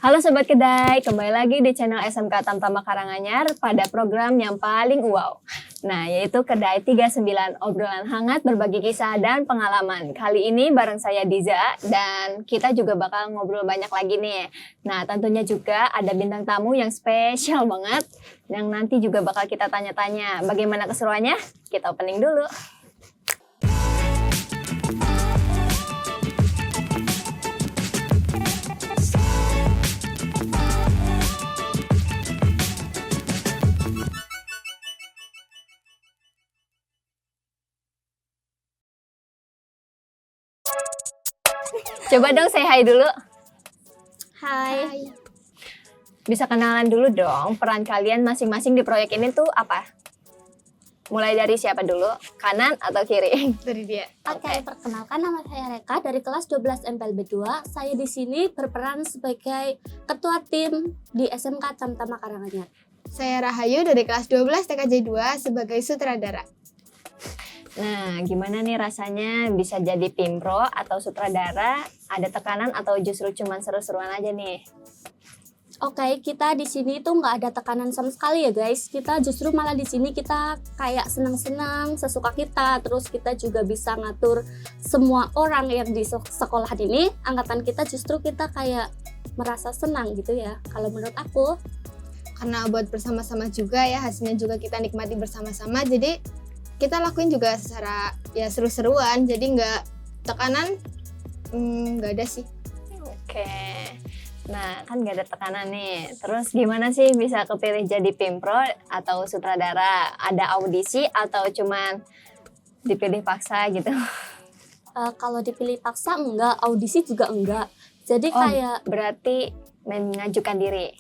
Halo Sobat Kedai, kembali lagi di channel SMK Tamtama Karanganyar pada program yang paling wow. Nah, yaitu Kedai 39, obrolan hangat berbagi kisah dan pengalaman. Kali ini bareng saya Diza dan kita juga bakal ngobrol banyak lagi nih. Nah, tentunya juga ada bintang tamu yang spesial banget yang nanti juga bakal kita tanya-tanya. Bagaimana keseruannya? Kita opening dulu. Coba dong say hi dulu. Hai. Bisa kenalan dulu dong, peran kalian masing-masing di proyek ini tuh apa? Mulai dari siapa dulu? Kanan atau kiri? Dari dia. Oke, perkenalkan nama saya Reka dari kelas 12 MPLB 2. Saya di sini berperan sebagai ketua tim di SMK Tamtama Karanganyar. Saya Rahayu dari kelas 12 TKJ 2 sebagai sutradara. Nah, gimana nih rasanya bisa jadi pimpro atau sutradara? Ada tekanan atau justru cuman seru-seruan aja nih? Oke, kita di sini tuh nggak ada tekanan sama sekali ya guys. Kita justru malah di sini kita kayak senang-senang, sesuka kita. Terus kita juga bisa ngatur semua orang yang di sekolah ini. Angkatan kita justru kita kayak merasa senang gitu ya. Kalau menurut aku. Karena buat bersama-sama juga ya, hasilnya juga kita nikmati bersama-sama. Jadi kita lakuin juga secara ya seru-seruan. Jadi nggak tekanan, nggak ada sih. Oke. Nah, kan gak ada tekanan nih. Terus gimana sih bisa kepilih jadi pimpro atau sutradara? Ada audisi atau cuman dipilih paksa gitu? Kalau dipilih paksa enggak, audisi juga enggak. Jadi kayak berarti mengajukan diri.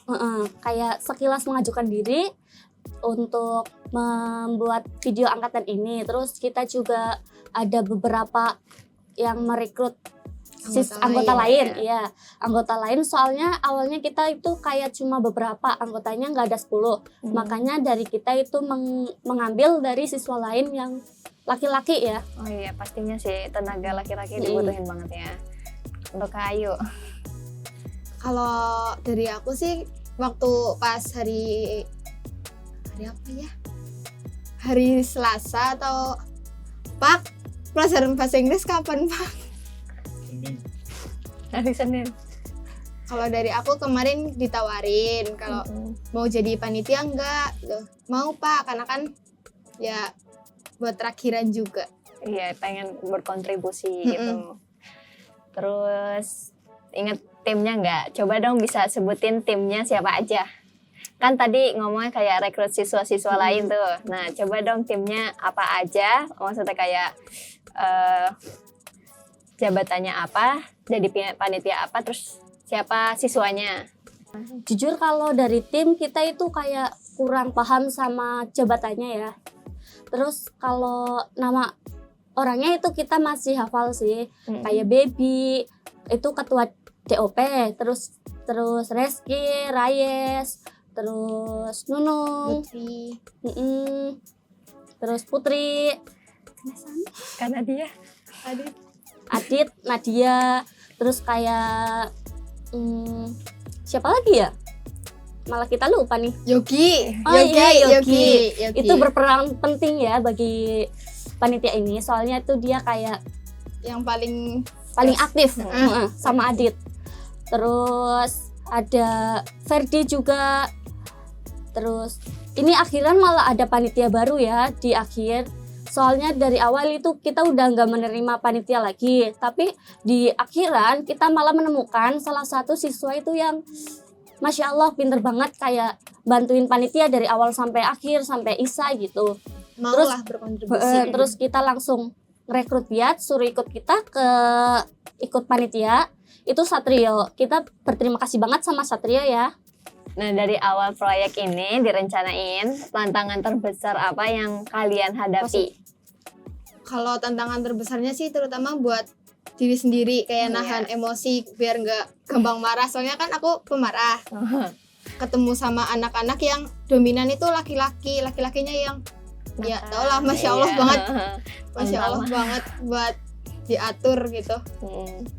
Kayak sekilas mengajukan diri untuk membuat video angkatan ini. Terus kita juga ada beberapa yang merekrut anggota lain, ya. Anggota lain soalnya awalnya kita itu kayak cuma beberapa, anggotanya nggak ada 10. Makanya dari kita itu mengambil dari siswa lain yang laki-laki ya. Oh iya, pastinya sih tenaga laki-laki dibutuhin banget ya. Untuk Ayu. Kalau dari aku sih waktu pas hari apa ya? Hari Selasa atau Pak, pelajaran bahasa Inggris kapan Pak? Hari Senin. Kalau dari aku kemarin ditawarin kalau mau jadi panitia enggak, mau Pak, karena kan ya buat terakhiran juga. Iya, pengen berkontribusi gitu. Terus inget timnya nggak? Coba dong bisa sebutin timnya siapa aja. Kan tadi ngomongnya kayak rekrut siswa-siswa lain tuh. Nah, coba dong timnya apa aja? Maksudnya kayak jabatannya apa, jadi panitia apa, terus siapa siswanya. Jujur kalau dari tim kita itu kayak kurang paham sama jabatannya ya. Terus kalau nama orangnya itu kita masih hafal sih. Kayak Baby, itu ketua DOP, terus Reski, Rayes, terus Nunung, Putri, terus Putri, Karena dia Adit, Nadia, terus kayak siapa lagi ya? Malah kita lupa nih. Yogi. Oh iya, Yogi. Itu berperan penting ya bagi panitia ini. Soalnya itu dia kayak yang paling aktif sama Adit. Terus ada Ferdi juga. Terus ini akhiran malah ada panitia baru ya di akhir. Soalnya dari awal itu kita udah nggak menerima panitia lagi, tapi di akhiran kita malah menemukan salah satu siswa itu yang Masya Allah pinter banget kayak bantuin panitia dari awal sampai akhir, sampai Isa gitu. Maulah berkontribusi. Terus kita langsung rekrut dia, suruh ikut kita ikut panitia, itu Satrio. Kita berterima kasih banget sama Satrio ya. Nah, dari awal proyek ini direncanain, tantangan terbesar apa yang kalian hadapi? Kalau tantangan terbesarnya sih terutama buat diri sendiri, kayak nahan emosi biar nggak gampang marah. Soalnya kan aku pemarah. Ketemu sama anak-anak yang dominan itu laki-lakinya yang ya tau lah, Masya Allah banget. Masya Allah banget buat diatur gitu.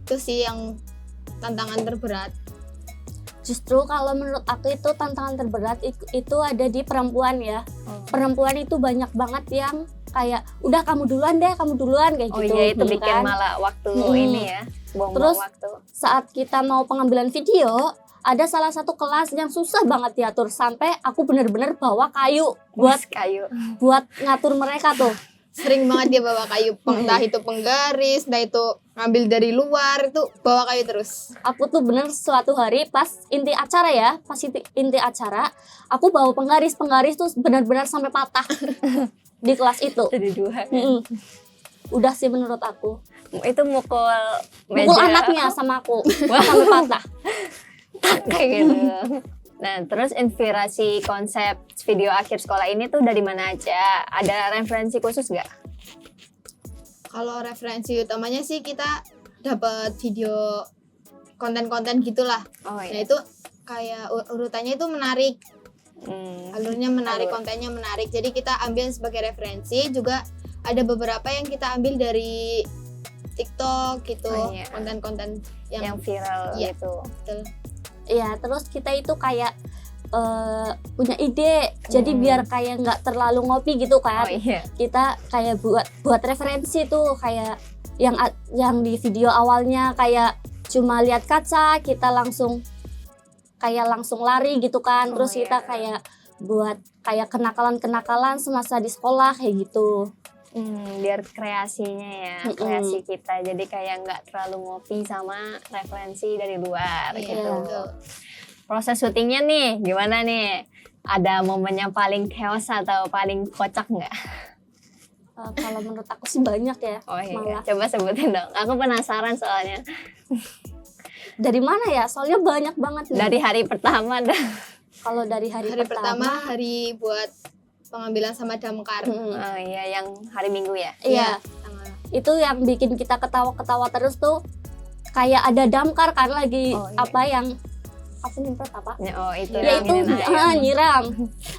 Itu sih yang tantangan terberat. Justru kalau menurut aku itu tantangan terberat itu ada di perempuan ya. Perempuan itu banyak banget yang kayak udah kamu duluan kayak Oh gitu. iya, itu gitu bikin kan. malah waktu Mm-mm. ini ya, buang-buang Terus waktu. saat kita mau pengambilan video, ada salah satu kelas yang susah banget diatur sampai aku bener-bener bawa kayu Buat kayu. buat ngatur mereka tuh. Sering banget dia bawa kayu, entah itu penggaris, entah itu ngambil dari luar, itu bawa kayu terus. Aku tuh bener suatu hari pas inti acara ya, inti acara, aku bawa penggaris tuh benar-benar sampai patah di kelas itu. Jadi dua. Mm-mm. Udah sih menurut aku. Itu mukul Mukul meja. anaknya sama aku sampai patah. Kayak gitu. Nah, terus inspirasi konsep video akhir sekolah ini tuh dari mana aja? Ada referensi khusus nggak? Kalau referensi utamanya sih kita dapat video konten-konten gitulah. Oh Nah iya. itu kayak urutannya itu menarik, alurnya menarik, Alur. kontennya menarik. Jadi kita ambil sebagai referensi. Juga ada beberapa yang kita ambil dari TikTok gitu, Oh, iya. konten-konten yang Yang viral Iya. gitu. betul. Iya, terus kita itu kayak punya ide. Jadi biar kayak nggak terlalu ngopi gitu kan. Oh iya. Kita kayak buat referensi tuh kayak yang di video awalnya kayak cuma lihat kaca, kita langsung lari gitu kan. Oh, Terus kita iya. kayak buat kayak kenakalan semasa di sekolah kayak gitu. Biar kreasinya ya, Mm-mm. kreasi kita. Jadi kayak nggak terlalu ngopi sama referensi dari luar Iya, gitu. betul. Proses syutingnya nih, gimana nih? Ada momen yang paling chaos atau paling kocak nggak? Kalau menurut aku sih banyak ya. Oh iya, Malah. coba sebutin dong. Aku penasaran soalnya. Dari mana ya? Soalnya banyak banget nih. Dari hari pertama dah. Kalau dari hari Hari pertama, pertama hari buat pengambilan sama damkar. Oh iya, yang hari Minggu ya. iya, Tanggal. itu yang bikin kita ketawa-ketawa terus tuh kayak ada damkar kan lagi Oh, iya. apa nyemprot apa? Oh itu Ya yang itu ini ayam. nyiram.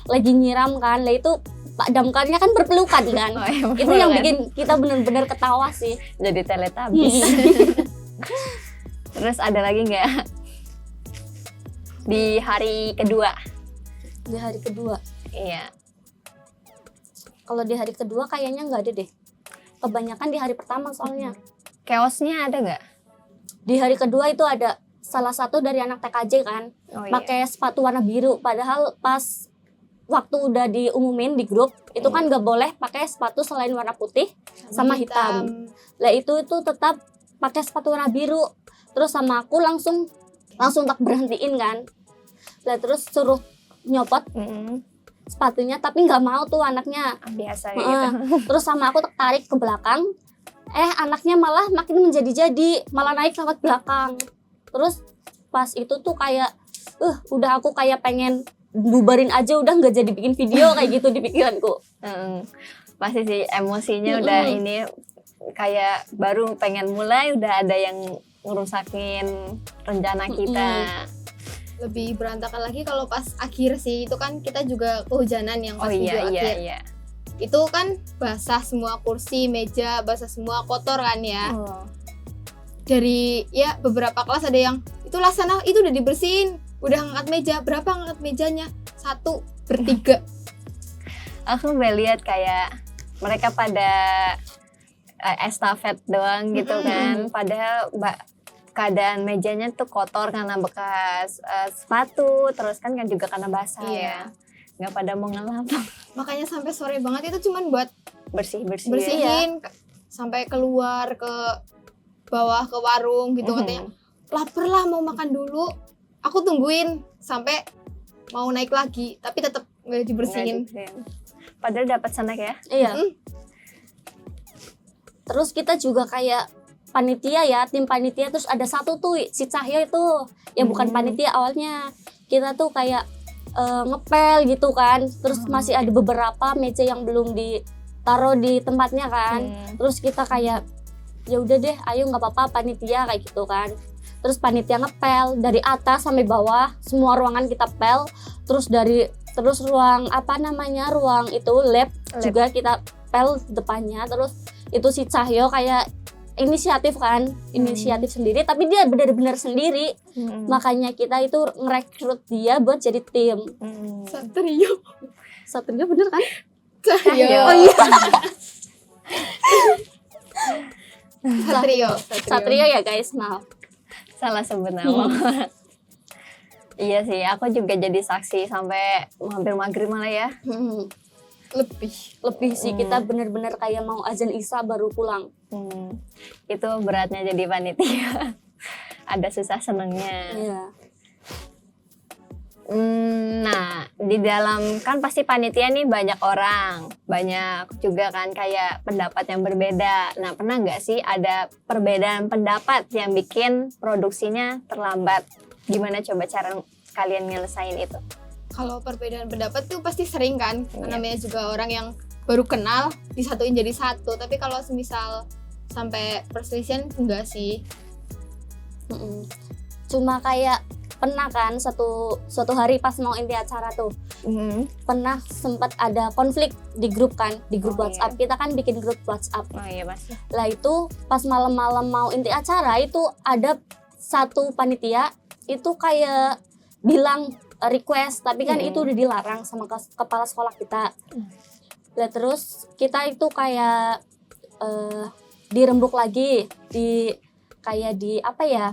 Lagi nyiram kan. Lah itu Pak damkarnya kan berpelukan kan. Oh, iya, Itu yang kan? bikin kita benar-benar ketawa sih. Jadi teletabis. Terus ada lagi nggak? Di hari kedua. Di hari kedua. Iya. Kalau di hari kedua kayaknya nggak ada deh. Kebanyakan di hari pertama soalnya. Chaosnya ada nggak? Di hari kedua itu ada salah satu dari anak TKJ kan. Oh iya. Pakai sepatu warna biru. Padahal pas waktu udah diumumin di grup itu kan nggak boleh pakai sepatu selain warna putih sama hitam. Lah itu tetap pakai sepatu warna biru. Terus sama aku langsung tak berhentiin kan. Lah terus suruh nyopot sepatunya tapi nggak mau tuh anaknya. Biasa kayak gitu. Terus sama aku tarik ke belakang. Anaknya malah makin menjadi-jadi, malah naik lewat belakang. Terus pas itu tuh kayak udah aku kayak pengen bubarin aja, udah nggak jadi bikin video kayak gitu di pikiranku. Pasti sih emosinya udah ini kayak baru pengen mulai udah ada yang ngerusakin rencana kita. Lebih berantakan lagi kalau pas akhir sih. Itu kan kita juga kehujanan yang pas Oh video iya akhir. iya. Itu kan basah semua kursi, meja, basah semua, kotor kan ya. Oh. Dari ya beberapa kelas ada yang itulah sana itu udah dibersihin, udah ngangkat meja, berapa ngangkat mejanya? 1 bertiga. Aku udah lihat kayak mereka pada estafet doang gitu kan. Padahal keadaan mejanya tuh kotor karena bekas sepatu, terus kan juga karena basah Iya. ya. Nggak pada mau ngelap. Makanya sampai sore banget itu cuman buat Bersih-bersih. bersihin sampai keluar ke bawah ke warung gitu katanya. Lapar lah mau makan dulu. Aku tungguin sampai mau naik lagi tapi tetap nggak dibersihin. Padahal dapat snack ya. Iya. Terus kita juga kayak panitia ya, tim panitia. Terus ada satu tuh si Cahyo itu yang bukan panitia awalnya. Kita tuh kayak ngepel gitu kan. Terus masih ada beberapa meja yang belum ditaruh di tempatnya kan. Terus kita kayak ya udah deh, ayo nggak apa-apa panitia kayak gitu kan. Terus panitia ngepel dari atas sampai bawah, semua ruangan kita pel. Terus ruang ruang itu lab juga kita pel depannya. Terus itu si Cahyo kayak inisiatif kan, inisiatif sendiri, tapi dia benar-benar sendiri. Makanya kita itu ngerekrut dia buat jadi tim. Satrio. Satria bener kan? Satrio. Oh iya. Satrio. Satria ya guys, maaf. Salah sebut nama. Iya sih, aku juga jadi saksi sampai hampir maghrib malah ya. Lebih. Sih kita bener-bener kayak mau azan isya baru pulang. Itu beratnya jadi panitia. Ada susah senengnya. Iya. Nah, di dalam kan pasti panitia nih banyak orang, banyak juga kan kayak pendapat yang berbeda. Nah, pernah nggak sih ada perbedaan pendapat yang bikin produksinya terlambat? Gimana coba cara kalian nyelesain itu? Kalau perbedaan pendapat tuh pasti sering kan. Iya. Namanya juga orang yang baru kenal disatuin jadi satu. Tapi kalau semisal sampai perselisihan enggak sih. Cuma kayak pernah kan suatu hari pas mau inti acara tuh pernah sempat ada konflik di grup kan, di grup Oh, WhatsApp. Kita kan bikin grup WhatsApp. Oh iya pasti. Lah itu pas malam-malam mau inti acara itu ada satu panitia itu kayak bilang request, tapi kan itu udah dilarang sama kepala sekolah kita. Lah terus kita itu kayak dirembuk lagi, apa ya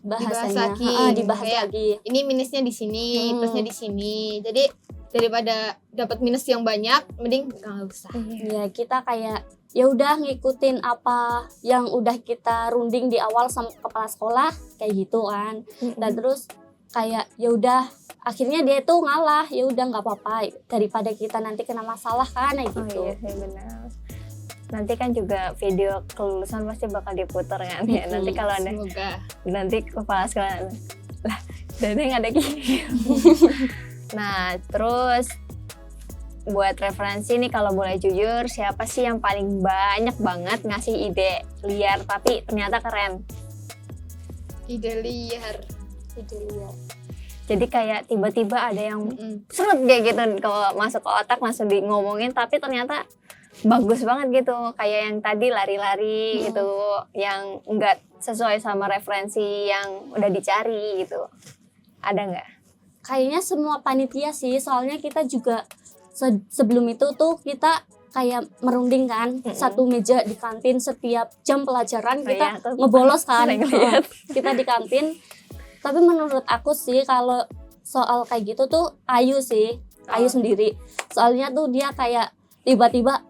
bahasanya, dibahas Kayak, lagi. Ini minusnya di sini, plusnya di sini. Jadi daripada dapat minus yang banyak, mending nggak usah. Ya kita kayak ya udah ngikutin apa yang udah kita runding di awal sama kepala sekolah kayak gitu kan. Dan terus kayak ya udah akhirnya dia tuh ngalah, ya udah nggak apa-apa daripada kita nanti kena masalah kan kayak gitu. Oh iya sih benar. Nanti kan juga video kelulusan pasti bakal diputar kan ya. Nanti kalau ada Semoga. nanti kepala sekolah lah Dede nggak ada gini. Nah terus buat referensi nih kalau boleh jujur, siapa sih yang paling banyak banget ngasih ide liar tapi ternyata keren? Ide liar. Jadi kayak tiba-tiba ada yang seret kayak gitu kalau masuk ke otak langsung di ngomongin, tapi ternyata bagus banget gitu. Kayak yang tadi lari-lari gitu, yang enggak sesuai sama referensi yang udah dicari gitu. Ada nggak? Kayaknya semua panitia sih, soalnya kita juga sebelum itu tuh kita kayak merunding kan satu meja di kantin setiap jam pelajaran kita tuh ngebolos kan. sering lihat. Kita di kantin. Tapi menurut aku sih kalau soal kayak gitu tuh Ayu sih, Ayu sendiri. Soalnya tuh dia kayak tiba-tiba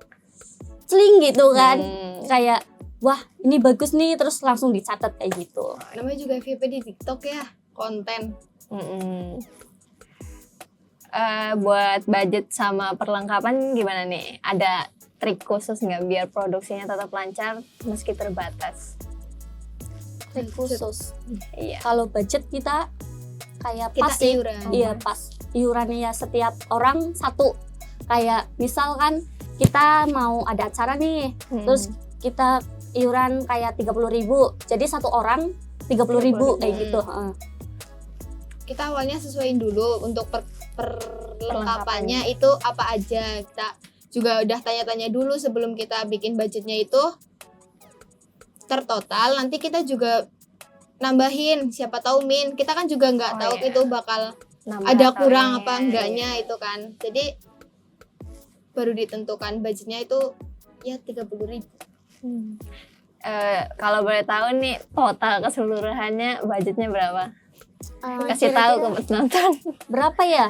celing gitu kan. Kayak wah ini bagus nih, terus langsung dicatat kayak gitu. Namanya juga FYP di TikTok ya, konten. Buat budget sama perlengkapan gimana nih? Ada trik khusus nggak biar produksinya tetap lancar meski terbatas? Trik khusus. Iya. Kalau budget kita kayak Kita pas sih. iuran. Iya pas. Iurannya ya setiap orang satu. Kayak misalkan kita mau ada acara nih, terus kita iuran kayak 30.000. Jadi satu orang 30.000 kayak gitu. Kita awalnya sesuaiin dulu untuk perlengkapannya itu apa aja. Kita juga udah tanya-tanya dulu sebelum kita bikin budgetnya itu tertotal. Nanti kita juga nambahin, siapa tahu kita kan juga nggak tahu itu bakal ada kurang apa enggaknya itu kan. Jadi baru ditentukan budgetnya itu ya 30.000. Kalau boleh tahu nih total keseluruhannya budgetnya berapa? Kasih Kira-kira tahu ke penonton. berapa ya?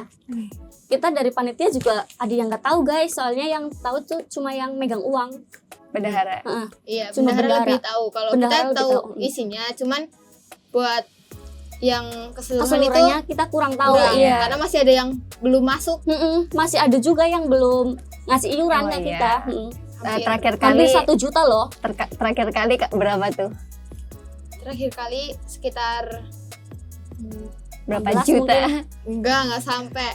Kita dari panitia juga ada yang nggak tahu guys, soalnya yang tahu tuh cuma yang megang uang. Bendahara. Iya, Cuma bendahara lebih bendahara. tahu. Kalau Bendahara kita lebih tahu tahu. isinya, cuman buat yang keseluruhan itu Keseluruhannya kita kurang tahu. kurang, Iya. karena masih ada yang belum masuk. Masih ada juga yang belum ngasih iuran Oh, ke iya. kita. Terakhir Hampir kali 1 juta loh. terakhir kali berapa tuh? Terakhir kali sekitar Berapa 16 juta? mungkin. enggak sampai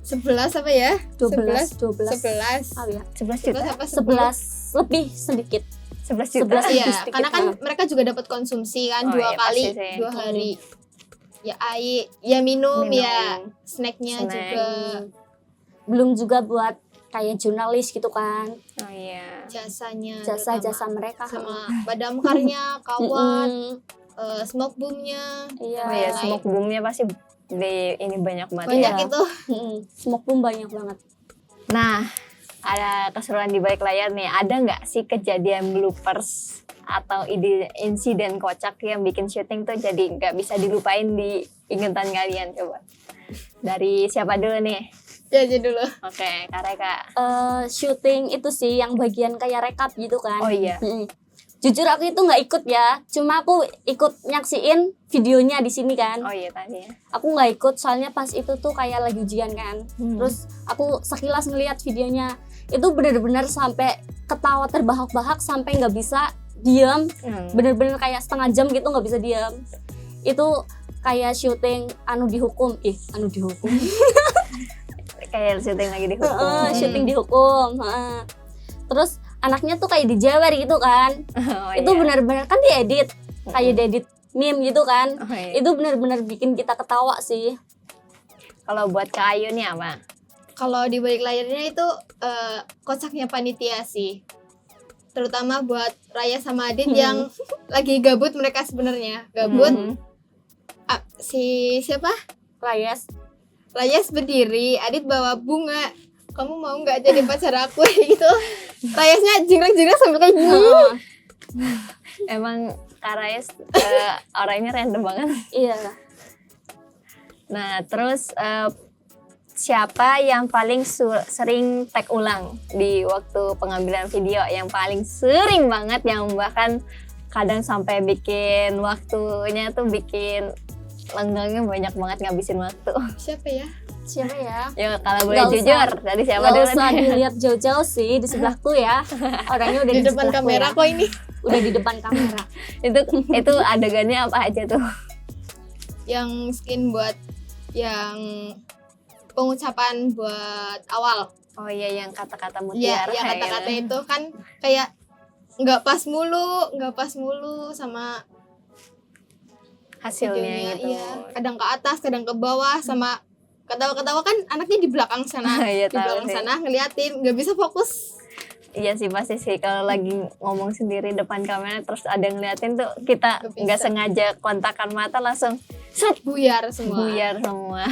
11 apa ya? 12 11 Oh, ya. 11 juta? 11 apa 11 lebih sedikit. 11 juta? 11 Iya, sedikit. karena kan mereka juga dapat konsumsi kan Oh, 2 iya, kali, pasti sih. 2 hari. Ya air, ya minum, Minum. ya snacknya Snack. juga. Belum juga buat kayak jurnalis gitu kan, Oh iya. Jasanya jasa-jasa terutama. mereka. Sama badamkarnya, kawat, Mm-mm. smoke boomnya, Iya. Oh iya, smoke boomnya pasti di ini banyak banget. banyak Iya. itu. Smoke boom banyak banget. Nah, ada keseruan di balik layar nih. Ada nggak sih kejadian bloopers atau insiden kocak yang bikin syuting tuh jadi nggak bisa dilupain di ingatan kalian? Coba. Dari siapa dulu nih? Jadi dulu. Oke, Kak Reka. Syuting itu sih yang bagian kayak rekap gitu kan. Oh iya. Jujur aku itu nggak ikut ya, cuma aku ikut nyaksiin videonya di sini kan. Oh iya tadi ya. Aku nggak ikut soalnya pas itu tuh kayak lagi ujian kan. Terus aku sekilas ngeliat videonya, itu bener-bener sampai ketawa terbahak-bahak sampai nggak bisa diam. Bener-bener kayak setengah jam gitu nggak bisa diam. Itu kayak syuting anu dihukum. Kayak syuting lagi di hukum. Syuting dihukum. Terus anaknya tuh kayak dijewer gitu kan. Oh, Itu iya. benar-benar kan diedit, kayak diedit meme gitu kan. Oh, iya. Itu benar-benar bikin kita ketawa sih. Kalau buat Kak Ayu nih apa? Kalau di balik layarnya itu kocaknya panitia sih. Terutama buat Raya sama Adit yang lagi gabut mereka sebenarnya. Gabut. Si siapa? Rayes. Rayas berdiri, Adit bawa bunga. Kamu mau nggak jadi pacar aku gitu? Rayasnya jingrak-jingrak sambil kayak gini. Emang Kak Rayes orangnya random banget. Iya. Nah, terus siapa yang paling sering tag ulang di waktu pengambilan video? Yang paling sering banget, yang bahkan kadang sampai bikin waktunya tuh bikin lenggangnya banyak banget ngabisin waktu. Siapa ya? Siapa ya? Ya kalau boleh Nggak jujur, dari siapa Gak dulu usah nih? dilihat jauh-jauh sih di sebelahku ya. Orangnya udah Di di depan sebelahku kamera ya. kok ini. Udah di depan kamera. itu adegannya apa aja tuh? Yang skin buat yang pengucapan buat awal. Oh iya, yang kata-kata Iya, mutiara. ya kata-kata itu kan kayak nggak pas mulu sama hasilnya videonya. gitu. Iya, kadang ke atas, kadang ke bawah, sama ketawa-ketawa kan anaknya di belakang sana, Iya, di tahu belakang sih. sana ngeliatin, nggak bisa fokus. Iya sih pasti sih kalau lagi ngomong sendiri depan kamera terus ada yang ngeliatin tuh kita Nggak bisa. nggak sengaja kontakan mata langsung Buyar semua. buyar semua.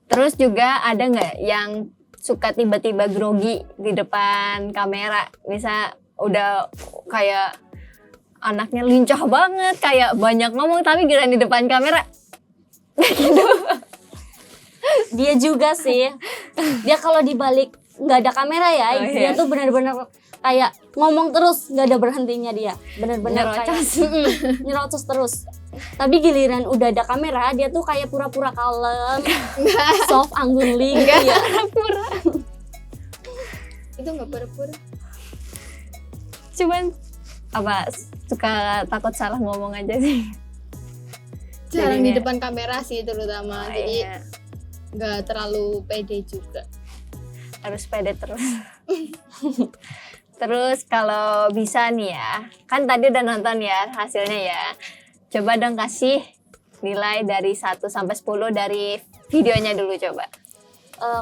Terus juga ada nggak yang suka tiba-tiba grogi di depan kamera? Bisa udah kayak anaknya lincah banget, kayak banyak ngomong tapi giliran di depan kamera Dia juga sih. Dia kalau dibalik nggak ada kamera ya, Oh, dia iya. tuh benar-benar kayak ngomong terus nggak ada berhentinya dia. Benar-benar kayak nyerocos terus. Tapi giliran udah ada kamera, dia tuh kayak pura-pura kalem, soft anggunling. Enggak. Iya. Itu nggak pura-pura. cuman apa suka takut salah ngomong aja sih. Jarang di Jadinya- depan kamera sih terutama, Oh, jadi iya. nggak terlalu pede juga. Harus pede terus. Terus kalau bisa nih ya, kan tadi udah nonton ya hasilnya ya. Coba dong kasih nilai dari 1 sampai 10 dari videonya dulu coba.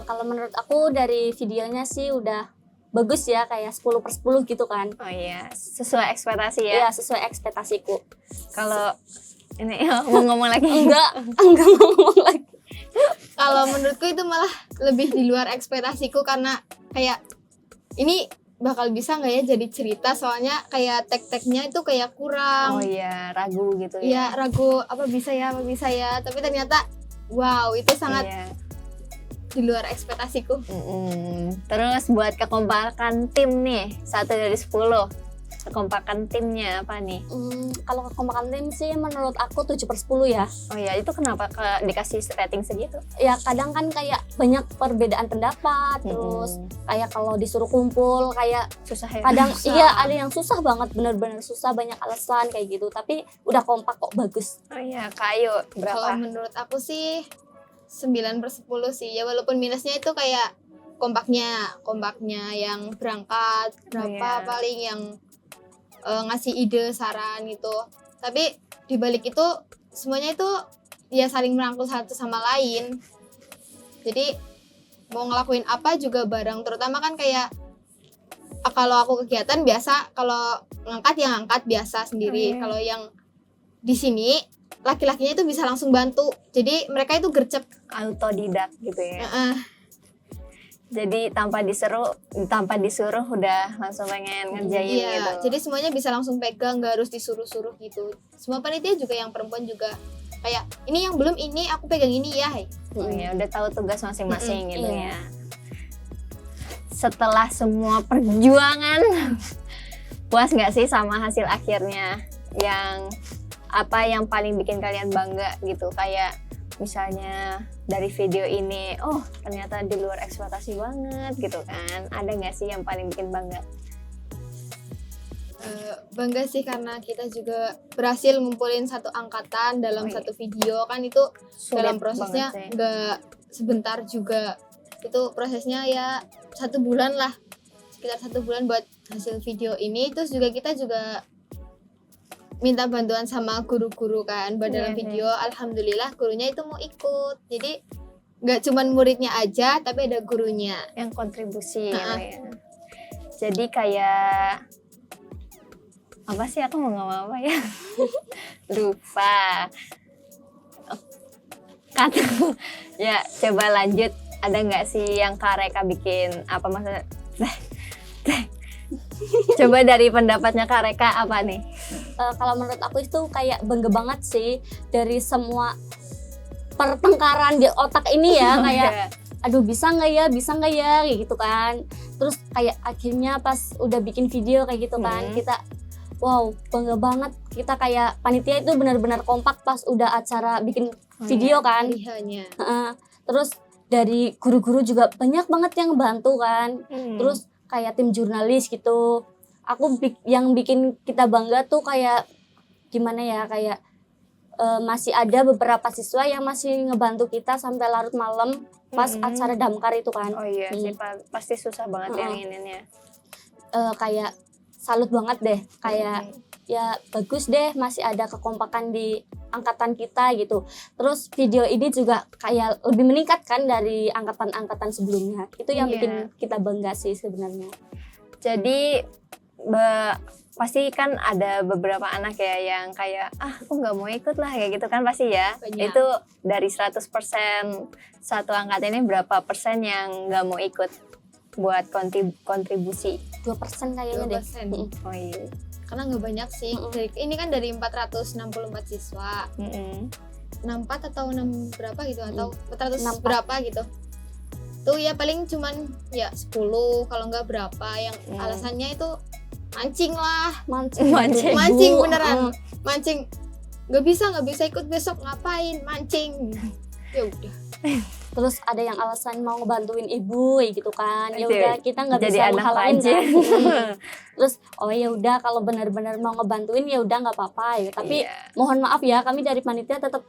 Kalau menurut aku dari videonya sih udah bagus ya, kayak 10/10 gitu kan. Oh iya, sesuai ekspektasi ya. Iya, sesuai ekspektasiku. Kalau ini mau ngomong lagi. Enggak ngomong lagi. Kalau menurutku itu malah lebih di luar ekspektasiku karena kayak ini bakal bisa nggak ya jadi cerita, soalnya kayak tag-tagnya itu kayak kurang. Oh iya, ragu gitu Iya, ya. ragu apa bisa ya, tapi ternyata wow, itu sangat Iya. di luar ekspektasiku. Terus buat kekompakan tim nih, 1 dari 10. Kekompakan timnya apa nih? Kalau kekompakan tim sih menurut aku 7/10 ya. Oh iya, itu kenapa dikasih rating segitu? Ya kadang kan kayak banyak perbedaan pendapat, terus kayak kalau disuruh kumpul kayak susah ya. kadang Susah. iya ada yang susah banget, bener-bener susah, banyak alasan kayak gitu, tapi udah kompak kok, bagus. Oh iya, Kayu Kalau berapa? menurut aku sih 9/10 sih. Ya walaupun minusnya itu kayak kompaknya yang berangkat berapa iya. paling yang ngasih ide, saran gitu. Tapi dibalik itu semuanya itu ya saling merangkul satu sama lain. Jadi mau ngelakuin apa juga bareng, terutama kan kayak kalau aku kegiatan biasa, kalau ngangkat yang ngangkat biasa sendiri. Oh, iya. Kalau yang di sini laki-lakinya itu bisa langsung bantu, jadi mereka itu gercep. Autodidak gitu ya. Heeh. Jadi tanpa disuruh udah langsung pengen ngerjain Iya, gitu. jadi semuanya bisa langsung pegang, nggak harus disuruh-suruh gitu. Semua panitia juga yang perempuan juga kayak ini yang belum ini aku pegang ini ya. Oh ya, udah tahu tugas masing-masing gitu Iya. ya. Setelah semua perjuangan, puas nggak sih sama hasil akhirnya? Yang apa yang paling bikin kalian bangga gitu? Kayak misalnya dari video ini, oh ternyata di luar ekspektasi banget gitu kan? Ada nggak sih yang paling bikin bangga? Bangga sih karena kita juga berhasil ngumpulin satu angkatan dalam Oh, iya. satu video, kan itu dalam Sulit prosesnya banget sih. nggak sebentar juga. Itu prosesnya ya 1 bulan lah, sekitar 1 bulan buat hasil video ini. Terus juga kita juga minta bantuan sama guru-guru kan buat Iya dalam sih. video. Alhamdulillah gurunya itu mau ikut, jadi nggak cuman muridnya aja tapi ada gurunya. Yang kontribusi gitu Heeh. ya. Jadi kayak apa sih, aku mau ngomong apa ya? Lupa. Kata ya, coba lanjut. Ada nggak sih yang Kak Reka bikin apa maksudnya? Coba dari pendapatnya Kak Reka apa nih? Kalau menurut aku itu kayak bangga banget sih dari semua pertengkaran di otak ini ya, kayak aduh bisa nggak ya kayak gitu kan. Terus kayak akhirnya pas udah bikin video kayak gitu kan, kita wow bangga banget, kita kayak panitia itu benar-benar kompak pas udah acara bikin video kan. Lihatnya. Terus dari guru-guru juga banyak banget yang bantu kan. Hmm. Terus kayak tim jurnalis gitu. Yang bikin kita bangga tuh kayak gimana ya, kayak masih ada beberapa siswa yang masih ngebantu kita sampai larut malam pas acara damkar itu kan. Oh iya sih, pasti susah banget yang ininya. Kayak salut banget deh, kayak ya bagus deh masih ada kekompakan di angkatan kita gitu. Terus video ini juga kayak lebih meningkat kan dari angkatan-angkatan sebelumnya. Itu yang Iya. bikin kita bangga sih sebenarnya. Jadi pasti kan ada beberapa anak ya yang kayak aku nggak mau ikut lah kayak gitu kan pasti ya. Banyak. Itu dari 100% satu angkatan ini berapa persen yang nggak mau ikut buat kontribusi? 2% kayaknya deh. 2%. Oh iya. Karena nggak banyak sih. Ini kan dari 464 siswa. 64 atau 6 berapa gitu, atau 400 64. berapa gitu. Tuh ya paling cuman ya 10 kalau nggak berapa yang alasannya itu mancing lah. Mancing beneran. Mancing. Nggak bisa ikut besok, ngapain? Mancing. Ya udah. Terus ada yang alasan mau ngebantuin ibu gitu kan. Ya Jadi- udah kita nggak jadi bisa anak menghalangin aja. kan. Terus oh ya udah kalau benar-benar mau ngebantuin ya udah nggak apa-apa ya. Tapi Iya. mohon maaf ya, kami dari panitia tetap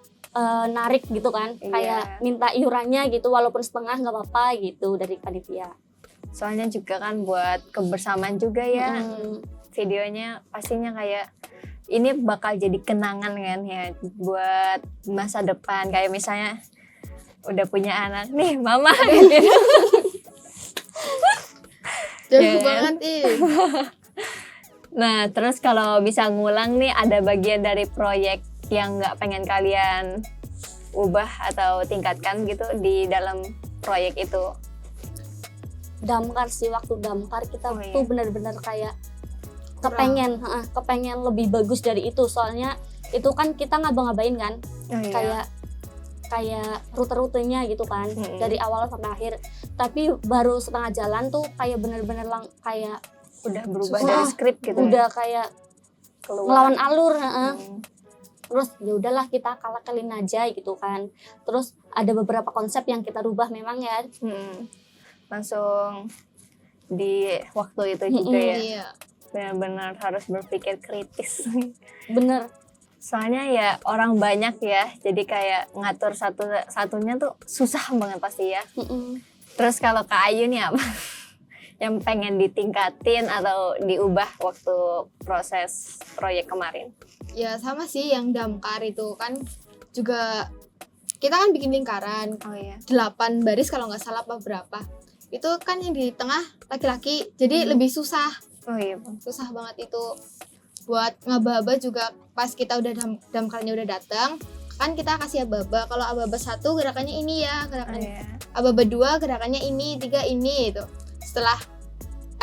narik gitu kan. Iya. Kayak minta iurannya gitu walaupun setengah nggak apa-apa gitu dari panitia. Soalnya juga kan buat kebersamaan juga ya. Mm. Videonya pastinya kayak ini bakal jadi kenangan kan ya buat masa depan, kayak misalnya udah punya anak nih mama. Jauh Iya. banget ih. Nah terus kalau bisa ngulang nih, ada bagian dari proyek yang nggak pengen kalian ubah atau tingkatkan gitu di dalam proyek itu? Damkar sih, waktu damkar kita Oh, iya. tuh benar-benar kayak kepengen lebih bagus dari itu. Soalnya itu kan kita ngabang-ngabain kan. Oh, iya. kayak rute-rutenya gitu kan, Mm-mm. dari awal sampai akhir. Tapi baru setengah jalan tuh kayak bener-bener kayak Udah berubah Susah. dari skrip gitu. udah kayak keluar. ngelawan alur. Hmm. Terus ya udahlah kita kalak-kalin aja gitu kan. Terus ada beberapa konsep yang kita rubah memang ya. Langsung di waktu itu juga ya, Iya. benar-benar harus berpikir kritis. Bener. Soalnya ya orang banyak ya, jadi kayak ngatur satunya tuh susah banget pasti ya. Mm-mm. Terus kalau Kak Ayu nih apa yang pengen ditingkatin atau diubah waktu proses proyek kemarin? Ya sama sih yang damkar itu kan juga kita kan bikin lingkaran Oh iya. 8 baris kalau nggak salah apa berapa. Itu kan yang di tengah laki-laki, jadi lebih susah. Oh iya, Bang. Susah banget itu. Buat ngaba-aba juga pas kita udah damkarnya udah datang, kan kita kasih aba-aba. Kalau aba-aba 1 gerakannya ini ya, Oh gerakan iya. aba-aba 2 gerakannya ini, 3 ini itu. Setelah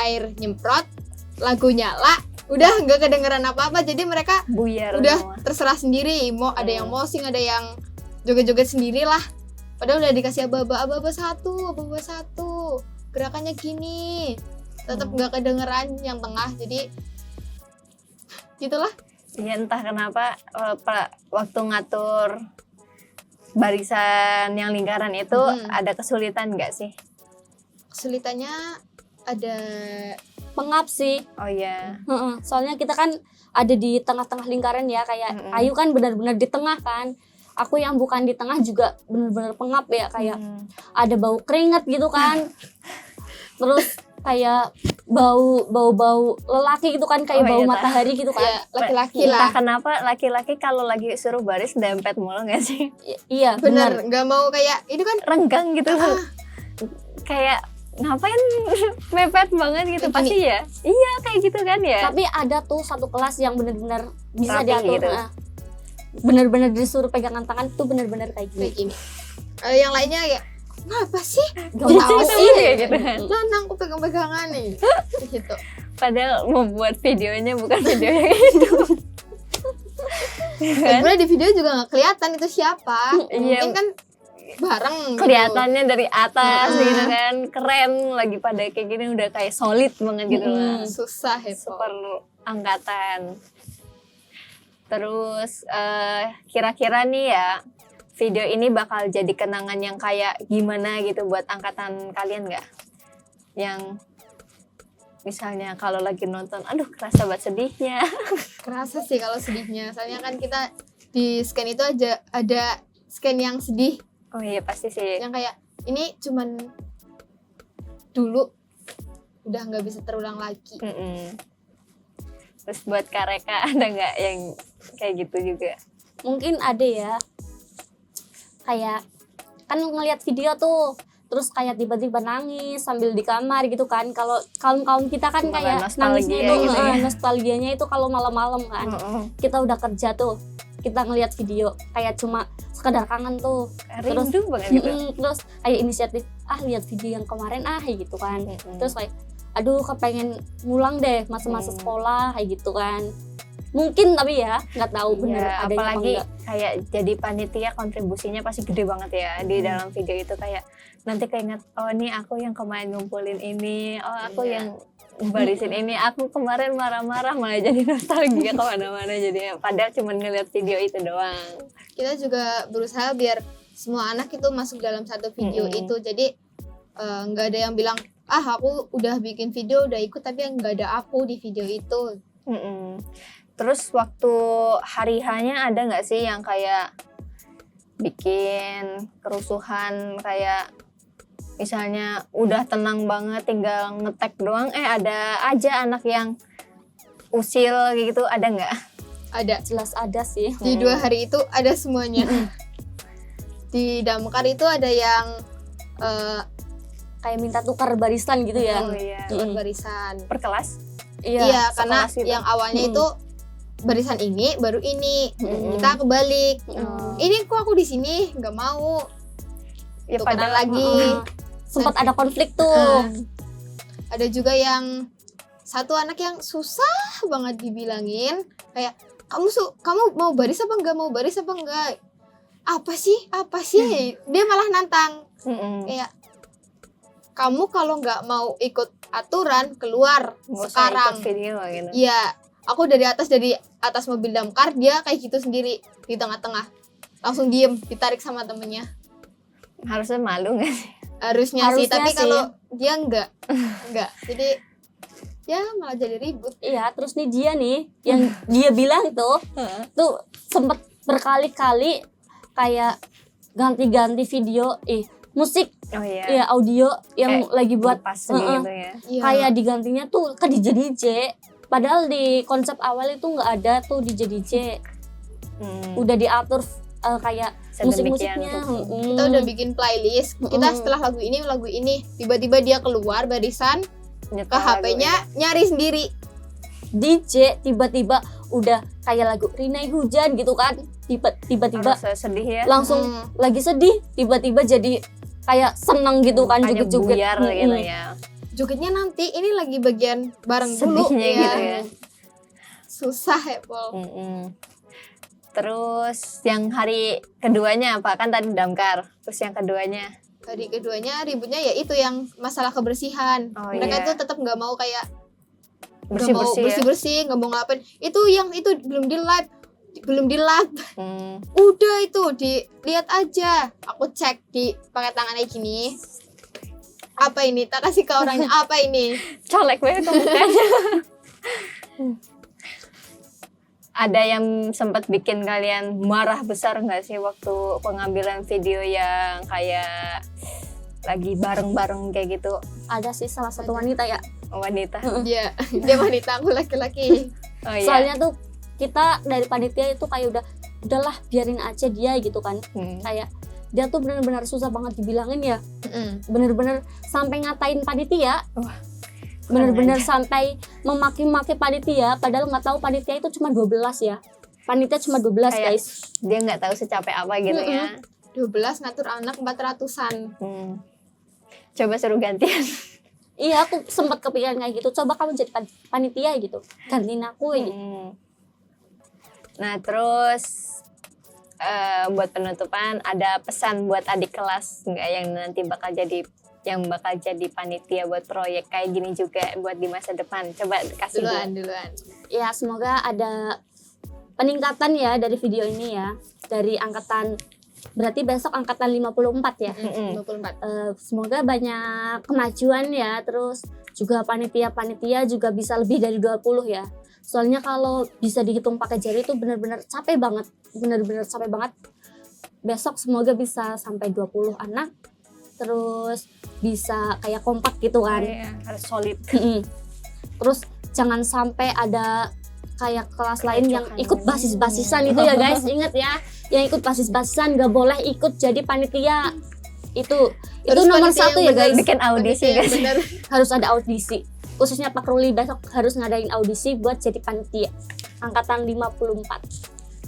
air nyemprot, lagu nyala, udah nggak kedengeran apa-apa. Jadi mereka Buyar udah semua. terserah sendiri. Mau ada yang mosing, ada yang joget-joget sendiri lah. Padahal udah dikasih aba-aba 1, aba-aba 1. Gerakannya gini. Tetap nggak kedengeran yang tengah. Jadi gitulah. Ya entah kenapa waktu ngatur barisan yang lingkaran itu ada kesulitan nggak sih? Kesulitannya ada Pengap sih. Oh iya. Soalnya kita kan ada di tengah-tengah lingkaran ya, kayak Ayu kan benar-benar di tengah kan. Aku yang bukan di tengah juga benar-benar pengap ya, kayak ada bau keringat gitu kan. Terus kayak bau lelaki gitu kan, kayak Oh, bau iya, matahari gitu kan. ya laki-laki Entah lah. kenapa laki-laki kalau lagi suruh baris dempet mulu nggak sih? Iya, Bener, benar. nggak mau kayak ini kan Renggang gitu loh. Kayak ngapain mepet banget gitu Kayak pasti ya. Iya kayak gitu kan ya. Tapi ada tuh satu kelas yang benar-benar bisa Rapi diatur. gitu. Benar-benar disuruh pegangan tangan tuh benar-benar kayak kayak gini. gini. Yang lainnya ya ngapa sih? Gak Tahu tahu sih. sih Kayak gitu kan. Lanang aku pegang-pegangan nih. Gitu. Padahal membuat videonya bukan video yang itu. Kan? Sebenarnya di video juga nggak kelihatan itu siapa. Iya. Mungkin kan bareng. gitu. Kelihatannya dari atas gitu kan, keren lagi pada kayak gini udah kayak solid banget gitu lah. Susah ya. Super angkatan. Terus kira-kira nih ya video ini bakal jadi kenangan yang kayak gimana gitu buat angkatan kalian nggak? Yang misalnya kalau lagi nonton, aduh kerasa banget sedihnya. Kerasa sih kalau sedihnya. Soalnya kan kita di scan itu aja ada scan yang sedih, Oh iya pasti sih. yang kayak ini cuman dulu udah nggak bisa terulang lagi. Mm-mm. Terus buat Kak Reka ada nggak yang kayak gitu juga? Mungkin ada ya. Kayak kan ngelihat video tuh, terus kayak tiba-tiba nangis sambil di kamar gitu kan. Kalau kaum kita kan Malah kayak nostalgia nangisnya itu gitu ya. nostalgianya itu kalau malam-malam kan. Kita udah kerja tuh, kita ngelihat video kayak cuma sekedar kangen tuh. Rindu banget gitu. Terus kayak inisiatif lihat video yang kemarin gitu kan. Terus kayak aduh kepengen ngulang deh masa-masa sekolah kayak gitu kan. Mungkin tapi ya nggak tahu bener Iya, adanya apa apalagi enggak. kayak jadi panitia kontribusinya pasti gede banget ya di dalam video itu, kayak nanti keinget oh nih aku yang kemarin ngumpulin ini, oh aku Iya. yang barisin ini, aku kemarin marah-marah malah jadi nostalgia kemana-mana jadinya, padahal cuma ngeliat video itu doang. Kita juga berusaha biar semua anak itu masuk dalam satu video itu. Jadi nggak ada yang bilang aku udah bikin video udah ikut tapi nggak ada aku di video itu. Terus waktu hari H-nya ada nggak sih yang kayak bikin kerusuhan, kayak misalnya udah tenang banget tinggal ngetek doang, ada aja anak yang usil kayak gitu, ada nggak? Ada. Jelas ada sih. Di 2 hari itu ada semuanya. Di damkar itu ada yang Kayak minta tukar barisan gitu ya. Oh iya. tukar barisan. Per kelas? Iya, karena sekelas gitu. yang awalnya itu barisan ini baru ini. Kita kebalik. Oh. Ini kok aku di sini nggak mau. Ya Tukeran padahal lagi. Sempat ada konflik tuh. Ada juga yang satu anak yang susah banget dibilangin kayak kamu mau baris apa enggak, mau baris apa enggak, apa sih dia malah nantang kayak kamu kalau nggak mau ikut aturan keluar nggak usah sekarang. ikut video gitu. Iya, aku dari atas mobil damkar, dia kayak gitu sendiri di tengah-tengah langsung diem, ditarik sama temennya. Harusnya malu nggak sih? Harusnya sih, Harusnya tapi sih. kalau dia enggak jadi ya malah jadi ribut. Iya, terus nih dia nih yang dia bilang tuh sempet berkali-kali kayak ganti-ganti video musik Oh iya. ya audio yang lagi buat pas gitu ya. Iya. kayak digantinya tuh ke DJ DJ. Padahal di konsep awal itu nggak ada tuh DJ DJ. Udah diatur kayak Sedemikian musik-musiknya. rupa. Kita udah bikin playlist. Kita setelah lagu ini, tiba-tiba dia keluar barisan ke Nyetel HP-nya nyari sendiri. DJ tiba-tiba udah kayak lagu Rinai Hujan gitu kan, tiba-tiba harus sedih ya. langsung lagi sedih, tiba-tiba jadi kayak seneng gitu kan, Makanya joget-joget buyar gitu ya. Jogetnya nanti ini lagi bagian bareng dulu Sedihnya ya. gitu ya. Susah ya, Pol. Terus yang hari keduanya apa? Kan tadi damkar. Terus yang keduanya Hari keduanya ributnya ya itu yang masalah kebersihan. Oh, Mereka iya. tuh tetap nggak mau kayak bersih-bersih ya. nggak mau ngelapain. Itu yang itu belum di lap. Hmm. Udah itu dilihat aja. Aku cek pakai tangan kayak gini. Apa ini? Tak kasih ke orangnya. Apa ini? Colek banget ke mukanya. Ada yang sempat bikin kalian marah besar nggak sih waktu pengambilan video yang kayak lagi bareng-bareng kayak gitu? Ada sih salah satu wanita ya. Wanita. Dia wanita, aku laki-laki. Oh iya. Soalnya tuh kita dari panitia itu kayak udahlah biarin aja dia gitu kan. Kayak dia tuh benar-benar susah banget dibilangin ya. Bener-bener sampai ngatain panitia. Wah, Bener-bener kurang sampai memaki-maki panitia, padahal nggak tahu panitia itu cuma 12 ya. Panitia cuma 12 Kayak guys. dia nggak tahu secapek apa gitu ya. 12 ngatur anak 400-an. Coba suruh gantian. Iya, aku sempat kepikiran kayak gitu. Coba kamu jadi panitia gitu, gantiin aku gitu. Nah terus buat penutupan ada pesan buat adik kelas nggak yang nanti bakal jadi panitia buat proyek kayak gini juga buat di masa depan? Coba kasih Duluan. Ya, semoga ada peningkatan ya dari video ini ya. Dari angkatan, berarti besok angkatan 54 ya. 24. Semoga banyak kemajuan ya. Terus juga panitia-panitia juga bisa lebih dari 20 ya. Soalnya kalau bisa dihitung pakai jari itu benar-benar capek banget. Benar-benar capek banget. Besok semoga bisa sampai 20 anak. Terus bisa kayak kompak gitu kan. harus solid. Terus jangan sampai ada kayak kelas lain yang Kecohan. ikut basis-basisan itu ya guys. Ingat ya, yang ikut basis-basisan gak boleh ikut jadi panitia. Itu Terus nomor panitia 1 yang ya bener. guys. Bikin audisi Panitia yang guys. bener. Harus ada audisi. Khususnya Pak Ruli besok harus ngadain audisi buat jadi panitia angkatan 54.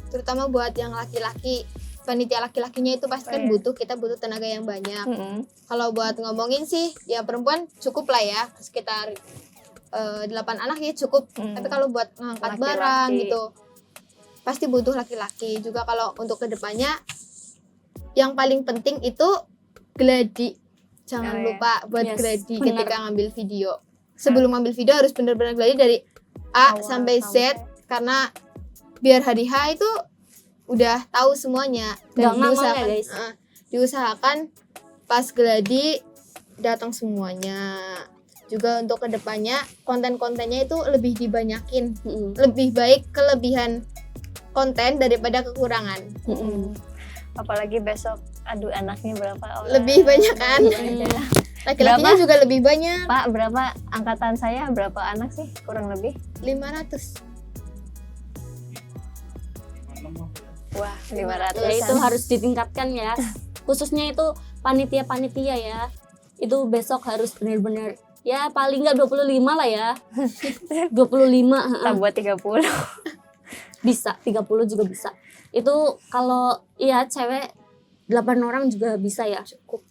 Terutama buat yang laki-laki. Panitia laki-lakinya itu pasti kan kita butuh tenaga yang banyak. Kalau buat ngomongin sih ya perempuan cukup lah ya, sekitar 8 anak ya cukup. Tapi kalau buat ngangkat Laki-laki. barang gitu pasti butuh laki-laki. Juga kalau untuk kedepannya yang paling penting itu gladi. Jangan lupa buat Yes, gladi bener. ketika ngambil video. Sebelum ngambil video harus benar-benar gladi dari A Awal sampai Z, karena biar hari H itu udah tahu semuanya. Nggak ngawal ya, diusahakan, guys. diusahakan pas gladi datang semuanya. Juga untuk kedepannya konten-kontennya itu lebih dibanyakin, lebih baik kelebihan konten daripada kekurangan. Apalagi besok aduh anaknya berapa orang? Lebih banyak kan? Laki-lakinya Berapa? juga lebih banyak. Pak, berapa angkatan saya berapa anak sih kurang lebih? 500. Wah, 500. Ya itu harus ditingkatkan ya. Khususnya itu panitia-panitia ya. Itu besok harus benar-benar ya paling nggak 25 lah ya. 25 kita buat 30. bisa, 30 juga bisa. Itu kalau iya cewek 8 orang juga bisa ya. Cukup.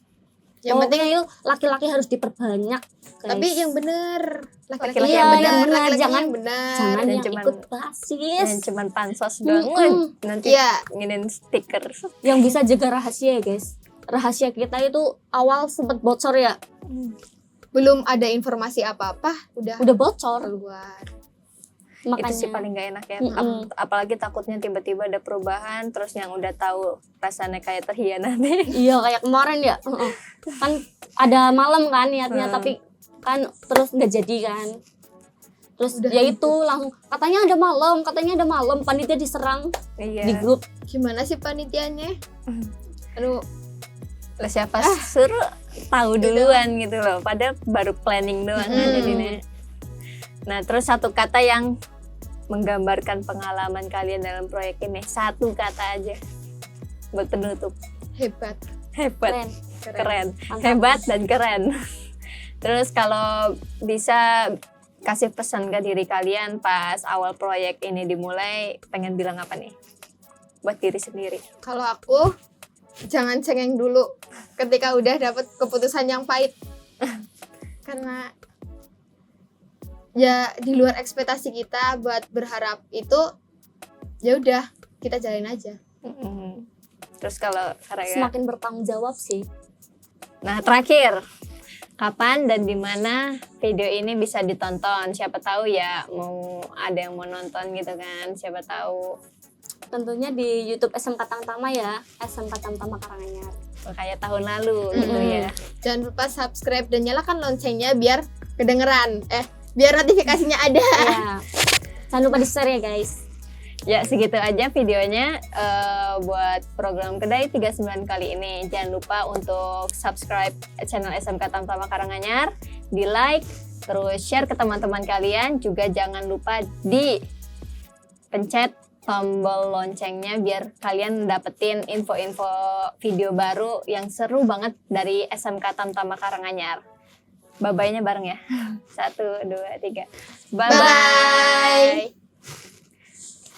Yang penting itu laki-laki harus diperbanyak, guys. tapi yang bener laki-laki Laki-laki yang yang bener, bener, laki-laki jangan- yang bener. jangan Dan yang cuman- ikut basis. Yang cuman pansos doang. Nanti Iya. nginin stiker. Yang bisa jaga rahasia ya guys. Rahasia kita itu awal sempat bocor ya. Belum ada informasi apa-apa udah Udah bocor. keluar. Makanya Itu sih paling gak enak ya. Mm-mm. Apalagi takutnya tiba-tiba ada perubahan, terus yang udah tahu rasanya kayak terhianati. iya kayak kemarin ya. Kan ada malam kan niatnya tapi kan terus nggak jadi kan. Terus Udah ya itu langsung katanya ada malam panitia diserang Iya. di grup. Gimana sih panitianya? Aduh, Lah siapa suruh tahu duluan gitu loh. Padahal baru planning doang kan jadinya. Nah, terus satu kata yang menggambarkan pengalaman kalian dalam proyek ini. Satu kata aja. buat penutup. Hebat. Hebat, keren. Mantap. Hebat dan keren. Terus kalau bisa kasih pesan ke diri kalian pas awal proyek ini dimulai, pengen bilang apa nih? Buat diri sendiri. Kalau aku jangan cengeng dulu ketika udah dapet keputusan yang pahit. Karena ya di luar ekspektasi kita buat berharap itu, ya udah kita jalanin aja. Terus kalau Karega, Semakin bertanggung jawab sih. nah terakhir, kapan dan di mana video ini bisa ditonton? Siapa tahu ya mau ada yang mau nonton gitu kan? Siapa tahu Tentunya di YouTube SMK Tamtama ya, SMK Tamtama Karanganyar. kayak tahun lalu gitu ya. Jangan lupa subscribe dan nyalakan loncengnya biar kedengeran. Biar notifikasinya ada. Ya. Jangan lupa di-share ya guys. Ya segitu aja videonya buat program Kedai 39 kali ini. Jangan lupa untuk subscribe channel SMK Tamtama Karanganyar, di like, terus share ke teman-teman kalian. Juga jangan lupa di pencet tombol loncengnya biar kalian dapetin info-info video baru yang seru banget dari SMK Tamtama Karanganyar. Bye-bye-nya bareng ya. 1, 2, 3. Bye-bye. Bye.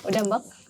Udah, Mbak?